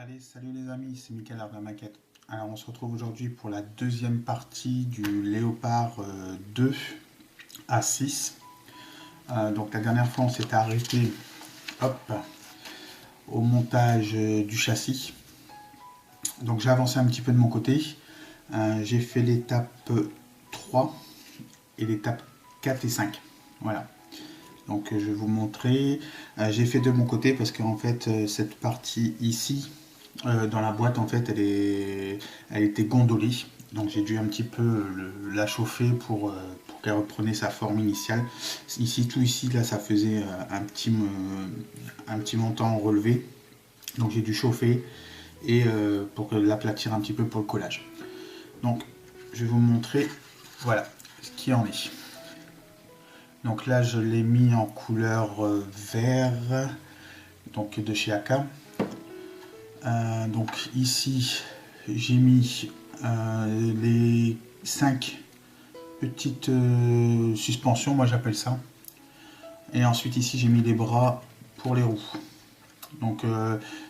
Allez, salut les amis, c'est Mickaël de la maquette. Alors on se retrouve aujourd'hui pour la deuxième partie du Léopard 2 à 6. Donc la dernière fois on s'était arrêté hop, au montage du châssis. Donc j'ai avancé un petit peu de mon côté. J'ai fait l'étape 3 et l'étape 4 et 5. Voilà. Donc je vais vous montrer. J'ai fait de mon côté parce qu'en fait cette partie ici dans la boîte en fait elle était gondolée. Donc j'ai dû un petit peu la chauffer pour qu'elle reprenne sa forme initiale. Ici, tout ici, là, ça faisait un petit montant relevé. Donc j'ai dû chauffer et pour l'aplatir un petit peu pour le collage. Donc je vais vous montrer, voilà, ce qui en est. Donc là je l'ai mis en couleur vert, donc de chez AK. Donc ici j'ai mis les 5 petites suspensions, moi j'appelle ça. Et ensuite ici j'ai mis les bras pour les roues. Donc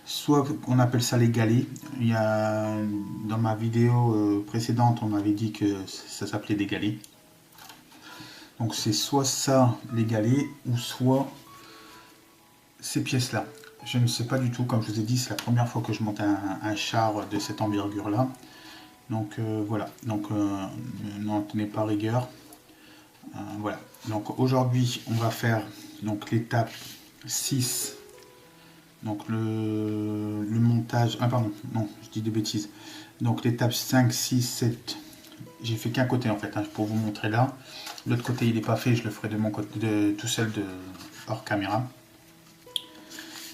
soit on appelle ça les galets. Il y a, dans ma vidéo précédente on m'avait dit que ça s'appelait des galets. Donc c'est soit ça les galets ou soit ces pièces là. Je ne sais pas du tout, comme je vous ai dit, c'est la première fois que je monte un char de cette envergure là. Donc voilà, donc n'en tenez pas rigueur. Voilà, donc aujourd'hui on va faire donc l'étape 6. Donc le montage, ah pardon, non, je dis des bêtises. Donc l'étape 5, 6, 7, j'ai fait qu'un côté en fait, hein, pour vous montrer là. L'autre côté il n'est pas fait, je le ferai de mon côté, tout seul hors caméra.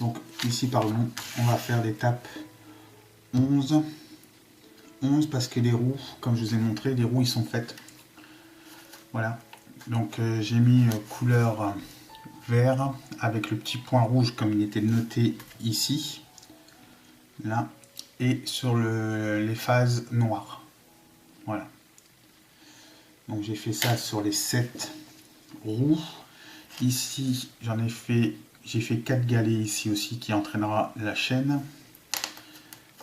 Donc ici pardon, on va faire l'étape 11. 11 parce que les roues, comme je vous ai montré, les roues ils sont faites. Voilà, donc j'ai mis couleur vert avec le petit point rouge comme il était noté ici, là, et sur les phases noires. Voilà. Donc j'ai fait ça sur les 7 roues. Ici j'en ai fait, j'ai fait 4 galets ici aussi qui entraînera la chaîne.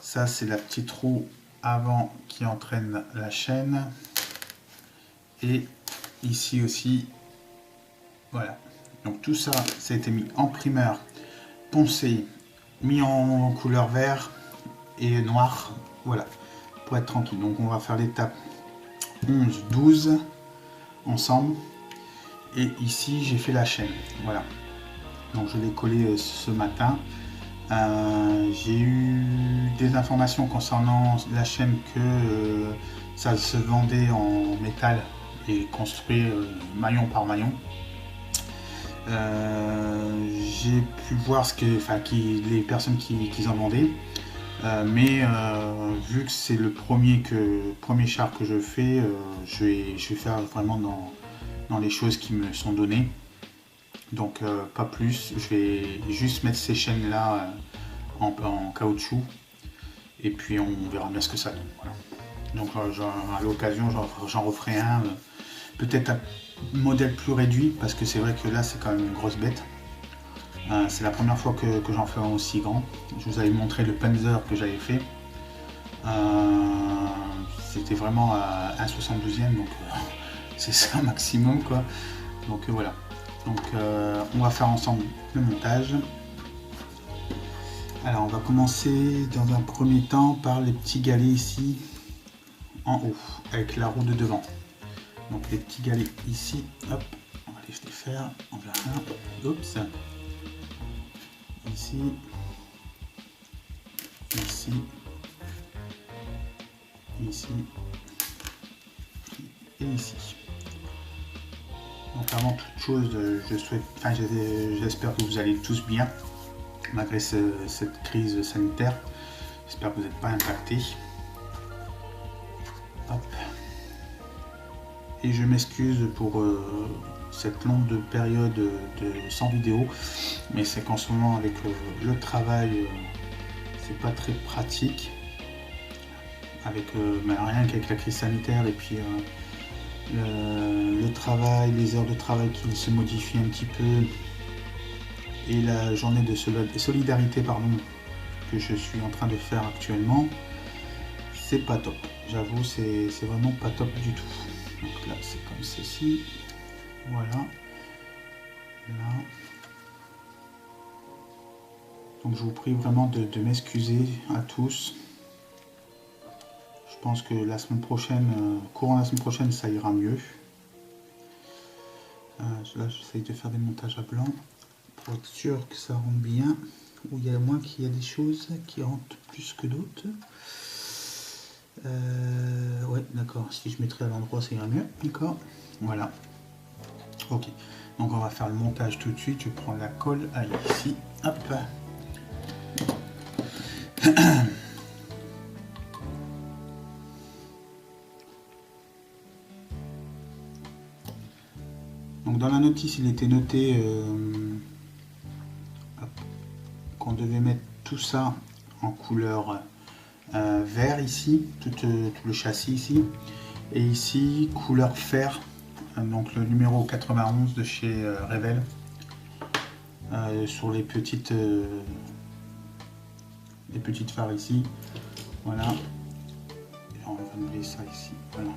Ça c'est la petite roue avant qui entraîne la chaîne. Et ici aussi, voilà. Donc tout ça, ça a été mis en primeur, poncé, mis en couleur vert et noir, voilà, pour être tranquille. Donc on va faire l'étape 11, 12 ensemble. Et ici, j'ai fait la chaîne, voilà. Donc je l'ai collé ce matin. J'ai eu des informations concernant la chaîne que ça se vendait en métal et construit maillon par maillon. J'ai pu voir les personnes qui en vendaient, mais vu que c'est le premier char que je fais, je vais faire vraiment dans les choses qui me sont données. Donc pas plus, je vais juste mettre ces chaînes là en caoutchouc et puis on verra bien ce que ça donne. Voilà. Donc à l'occasion j'en referai un, peut-être un modèle plus réduit parce que c'est vrai que là c'est quand même une grosse bête. C'est la première fois que j'en fais un aussi grand. Je vous avais montré le Panzer que j'avais fait. C'était vraiment à 1/72e, donc c'est ça maximum quoi. Donc voilà. Donc on va faire ensemble le montage. Alors on va commencer dans un premier temps par les petits galets ici en haut avec la roue de devant. Donc les petits galets ici, hop, on va les faire, on verra un, oups, ici, ici, ici et ici. Donc avant toute chose, j'espère que vous allez tous bien malgré cette crise sanitaire. J'espère que vous n'êtes pas impactés. Hop. Et je m'excuse pour cette longue période sans vidéo, mais c'est qu'en ce moment avec le travail, c'est pas très pratique. Avec rien qu'avec la crise sanitaire et puis le travail, les heures de travail qui se modifient un petit peu et la journée de solidarité que je suis en train de faire actuellement, c'est pas top. J'avoue, c'est vraiment pas top du tout. Donc là, c'est comme ceci. Voilà. Là. Donc je vous prie vraiment de m'excuser à tous. Je pense que la semaine prochaine, courant la semaine prochaine, ça ira mieux. Là, j'essaye de faire des montages à blanc pour être sûr que ça rentre bien. Ou il y a moins qu'il y a des choses qui rentrent plus que d'autres. Ouais, d'accord. Si je mettrais à l'endroit, ça ira mieux. D'accord. Voilà. Ok. Donc on va faire le montage tout de suite. Je prends la colle. Allez, ici. Hop. Donc dans la notice, il était noté qu'on devait mettre tout ça en couleur vert ici, tout le châssis ici, et ici couleur fer, donc le numéro 91 de chez Revell, sur les petites phares ici, voilà. Et on va enlever ça ici, voilà.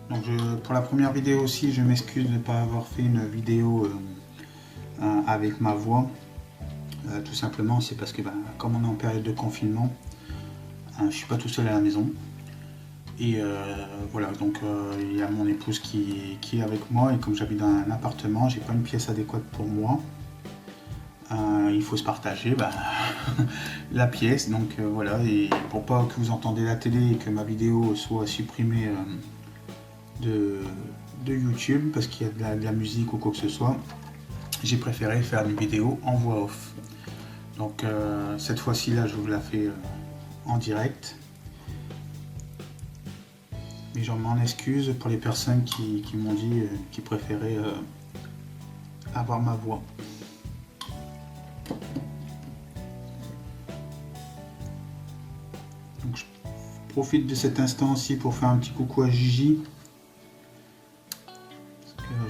Donc pour la première vidéo aussi, je m'excuse de ne pas avoir fait une vidéo avec ma voix. Tout simplement, c'est parce que comme on est en période de confinement, je suis pas tout seul à la maison. Et voilà, donc il y a mon épouse qui est avec moi, et comme j'habite dans un appartement, j'ai pas une pièce adéquate pour moi. Il faut se partager la pièce, donc voilà, et pour pas que vous entendez la télé et que ma vidéo soit supprimée de YouTube parce qu'il y a de la musique ou quoi que ce soit, j'ai préféré faire une vidéo en voix off. Donc cette fois-ci là, je vous la fais en direct. Mais j'en m'en excuse pour les personnes qui m'ont dit qu'ils préféraient avoir ma voix. Donc je profite de cet instant aussi pour faire un petit coucou à Gigi.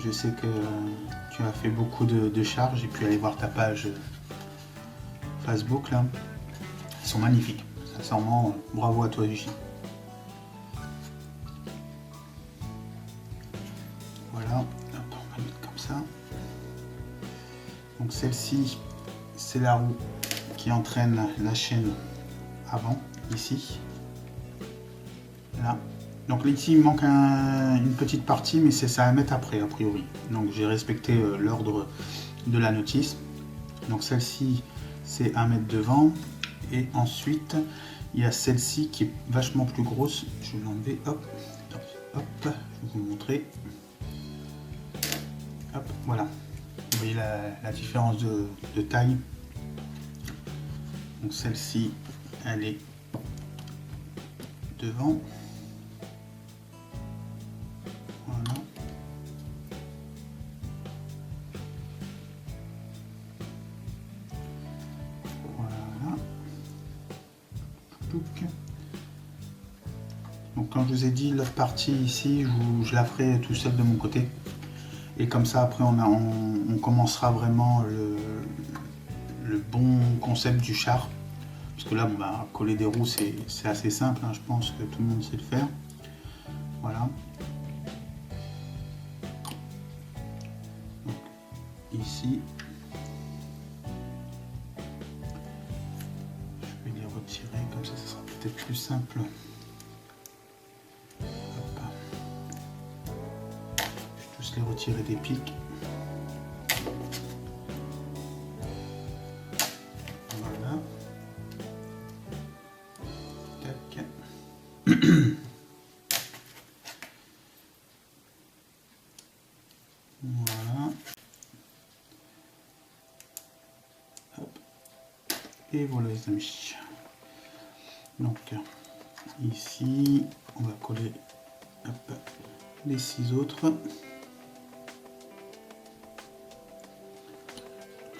Je sais que tu as fait beaucoup de charges. J'ai pu aller voir ta page Facebook là. Ils sont magnifiques. Sincèrement, bravo à toi Gigi. Voilà, hop, on va mettre comme ça. Donc celle-ci, c'est la roue qui entraîne la chaîne avant, ici. Là. Donc ici il manque une petite partie, mais c'est ça à mettre après a priori. Donc j'ai respecté l'ordre de la notice. Donc celle-ci c'est à mettre devant, et ensuite il y a celle-ci qui est vachement plus grosse. Je vais l'enlever, hop, hop, je vais vous montrer. Hop, voilà. Vous voyez la différence de taille. Donc celle-ci elle est devant. Voilà. Voilà. Donc comme je vous ai dit, l'autre partie ici, je la ferai tout seul de mon côté. Et comme ça après on commencera vraiment le bon concept du char. Parce que là, coller des roues, c'est assez simple, hein, je pense que tout le monde sait le faire. Voilà. Donc, ici, je vais les retirer, comme ça, ça sera peut-être plus simple. Hop. Je vais tous les retirer des pics. Voilà. Tac. Voilà. Hop. Et voilà les amis. Donc ici, on va coller hop, les 6 autres.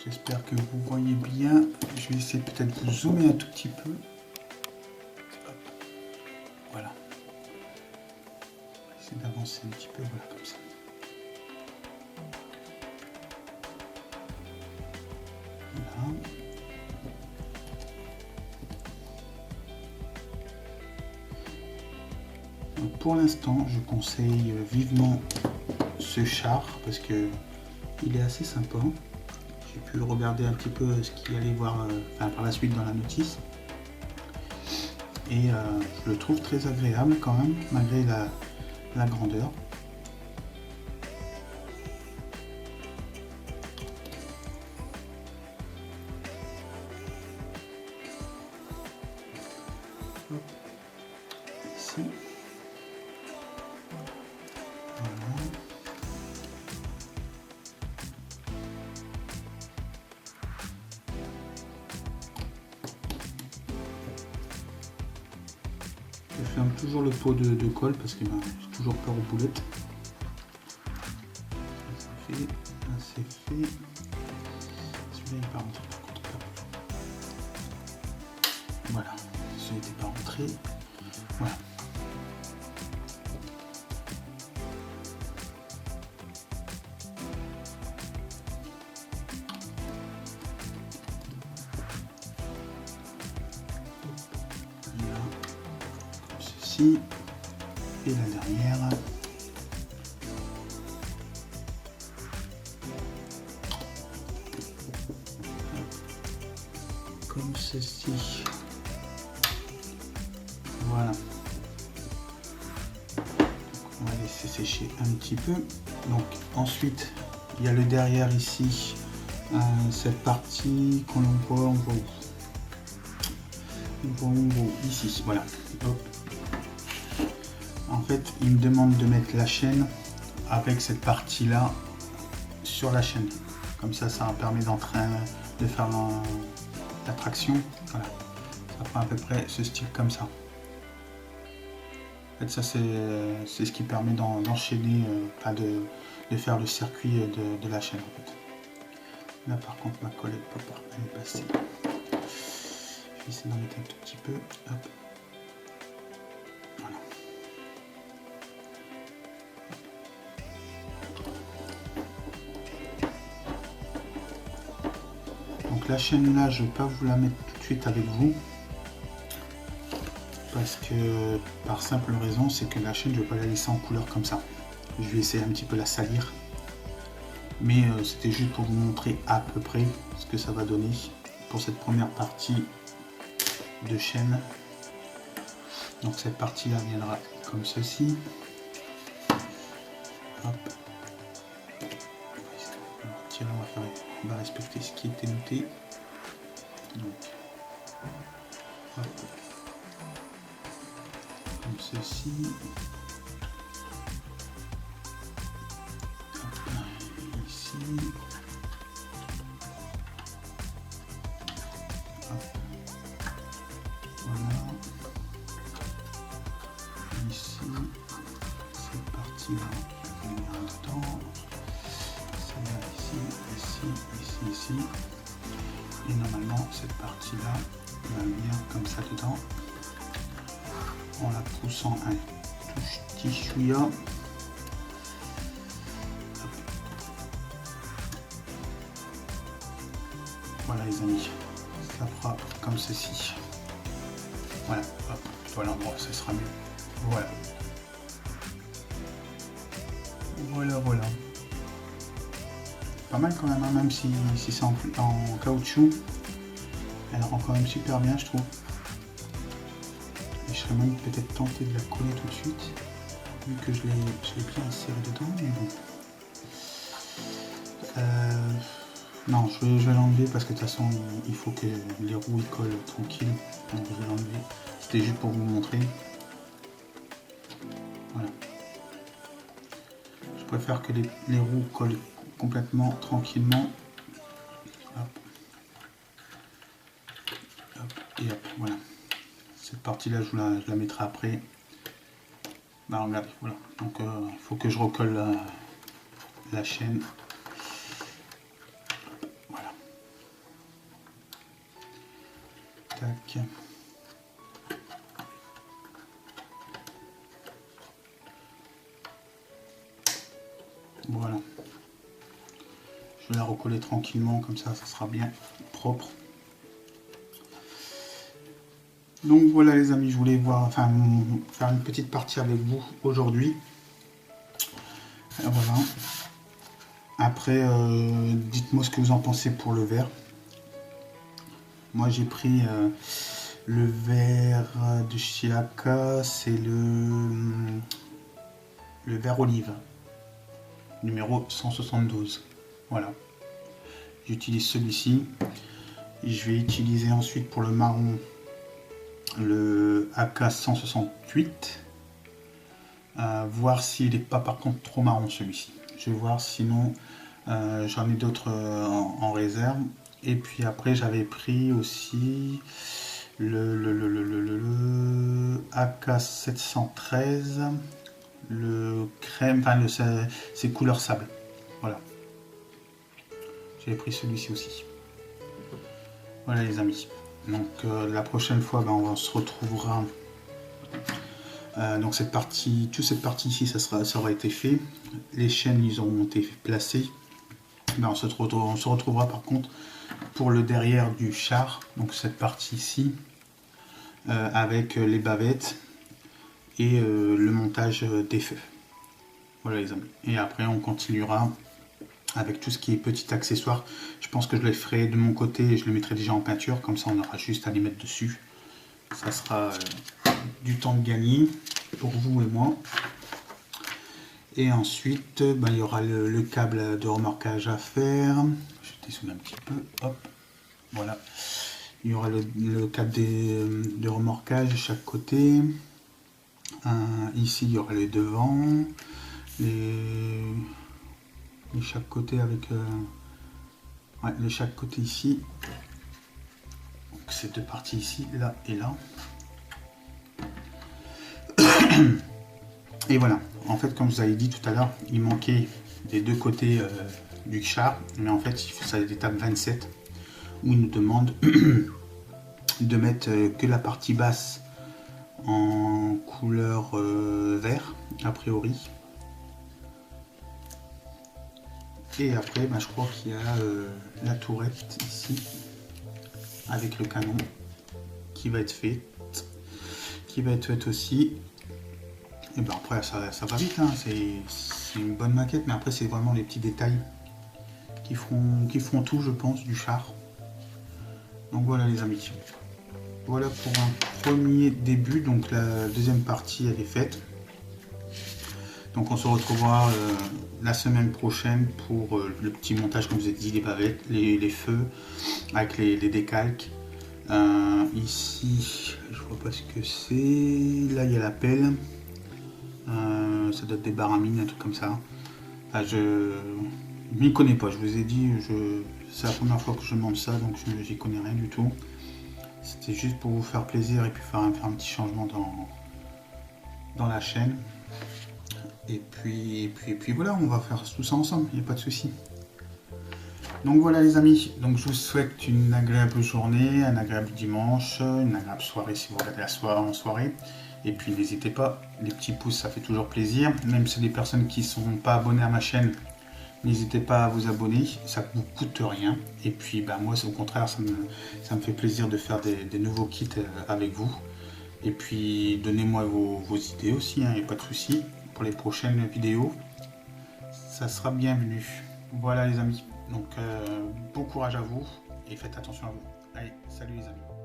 J'espère que vous voyez bien. Je vais essayer peut-être de zoomer un tout petit peu. Voilà. J'essaie d'avancer un petit peu, voilà, comme ça. Voilà. Donc pour l'instant, je conseille vivement ce char parce que il est assez sympa. J'ai pu regarder un petit peu ce qu'il allait voir par la suite dans la notice. Et je le trouve très agréable quand même, malgré la grandeur. Hop. Ici. Voilà. Je ferme toujours le pot de colle parce que j'ai toujours peur aux boulettes. Ça c'est fait, là c'est fait. Celui-là il n'est pas rentré par contre. Voilà, celui-là n'était pas rentré. Voilà. Ceci et la dernière. Comme ceci. Voilà. On va laisser sécher un petit peu. Donc ensuite il y a le derrière ici, cette partie qu'on voit, on voit ici, voilà. Hop. En fait il me demande de mettre la chaîne avec cette partie là sur la chaîne, comme ça permet de faire la traction. Voilà, ça prend à peu près ce style comme ça. En fait ça c'est ce qui permet d'enchaîner, de faire le circuit de la chaîne en fait. Là par contre ma colle n'est pas passée. Je vais essayer d'en mettre un tout petit peu. Hop. Voilà. Donc la chaîne là, je ne vais pas vous la mettre tout de suite avec vous. Parce que par simple raison, c'est que la chaîne, je ne vais pas la laisser en couleur comme ça. Je vais essayer un petit peu la salir. Mais c'était juste pour vous montrer à peu près ce que ça va donner pour cette première partie de chaîne. Donc cette partie là viendra comme ceci. Hop. On va respecter ce qui était noté. Donc, hop. Comme ceci. Hop. Ici. Hop. Voilà. Ici. Cette partie-là, je vais venir dedans. Celle-là, ici. Et normalement, cette partie-là va venir comme ça dedans. En la poussant un tout petit chouïa. Voilà les amis, ça fera comme ceci. Voilà, hop, voilà, bon, ce sera mieux. Voilà. Voilà. Pas mal quand même, hein, même si c'est en caoutchouc. Elle rend quand même super bien, je trouve. Et je serais même peut-être tenté de la coller tout de suite, vu que je l'ai bien inséré dedans, mais bon. Non, je vais l'enlever parce que de toute façon, il faut que les roues ils collent tranquille. Donc je vais l'enlever. C'était juste pour vous montrer. Voilà. Je préfère que les roues collent complètement tranquillement. Hop. Hop. Et hop, voilà. Cette partie-là, je la mettrai après. Bah, regardez, voilà. Donc il faut que je recolle la chaîne. Voilà. Tac. vais la recoller tranquillement, comme ça sera bien propre. Donc voilà les amis, je voulais faire une petite partie avec vous aujourd'hui. Voilà. Après, dites-moi ce que vous en pensez pour le verre. Moi j'ai pris le verre de Chilaka, c'est le verre olive, numéro 172. Voilà. J'utilise celui-ci. Je vais utiliser ensuite pour le marron le AK 168. Voir s'il n'est pas par contre trop marron celui-ci. Je vais voir, sinon j'en ai d'autres en réserve. Et puis après j'avais pris aussi le AK 713, le crème, c'est couleur sable. Voilà. J'avais pris celui-ci aussi. Voilà les amis. Donc la prochaine fois, on se retrouvera. Donc cette partie ici, ça aura été fait. Les chaînes, ils auront été placées. On se retrouvera par contre pour le derrière du char. Donc cette partie ici, avec les bavettes et le montage des feux. Voilà les amis. Et après on continuera avec tout ce qui est petit accessoire. Je pense que je les ferai de mon côté et je les mettrai déjà en peinture, comme ça on aura juste à les mettre dessus. Ça sera du temps de gagner pour vous et moi. Et ensuite il y aura le câble de remorquage à faire. Je dessoule un petit peu, hop, voilà. Il y aura le câble de remorquage de chaque côté. Ici il y aura les devants, les chaque côté avec les chaque côté ici. Donc ces deux parties ici, là et là. Et voilà, en fait comme je vous avais dit tout à l'heure, il manquait des deux côtés du char, mais en fait il faut ça l'étape 27 où il nous demande de mettre que la partie basse en couleur vert a priori. Et après je crois qu'il y a la tourette ici avec le canon qui va être faite aussi. Et après ça va vite, hein. C'est une bonne maquette, mais après c'est vraiment les petits détails qui feront tout, je pense, du char. Donc voilà les amis, voilà pour un premier début. Donc la deuxième partie elle est faite. Donc on se retrouvera la semaine prochaine pour le petit montage, comme je vous ai dit, les bavettes, les feux avec les décalques. Ici je vois pas ce que c'est, là il y a la pelle. Ça doit être des baramines, un truc comme ça. Je m'y connais pas, je vous ai dit, c'est la première fois que je monte ça, donc j'y connais rien du tout. C'était juste pour vous faire plaisir et puis faire un petit changement dans la chaîne. Et puis voilà, on va faire tout ça ensemble, il n'y a pas de souci. Donc voilà les amis, donc je vous souhaite une agréable journée, un agréable dimanche, une agréable soirée si vous regardez la soirée en soirée. Et puis n'hésitez pas, les petits pouces ça fait toujours plaisir, même si des personnes qui ne sont pas abonnées à ma chaîne, n'hésitez pas à vous abonner, ça ne vous coûte rien. Et puis moi au contraire, ça me fait plaisir de faire des nouveaux kits avec vous. Et puis donnez-moi vos idées aussi, il n'y a pas de souci. Pour les prochaines vidéos, ça sera bienvenu. Voilà les amis, donc bon courage à vous et faites attention à vous. Allez, salut les amis.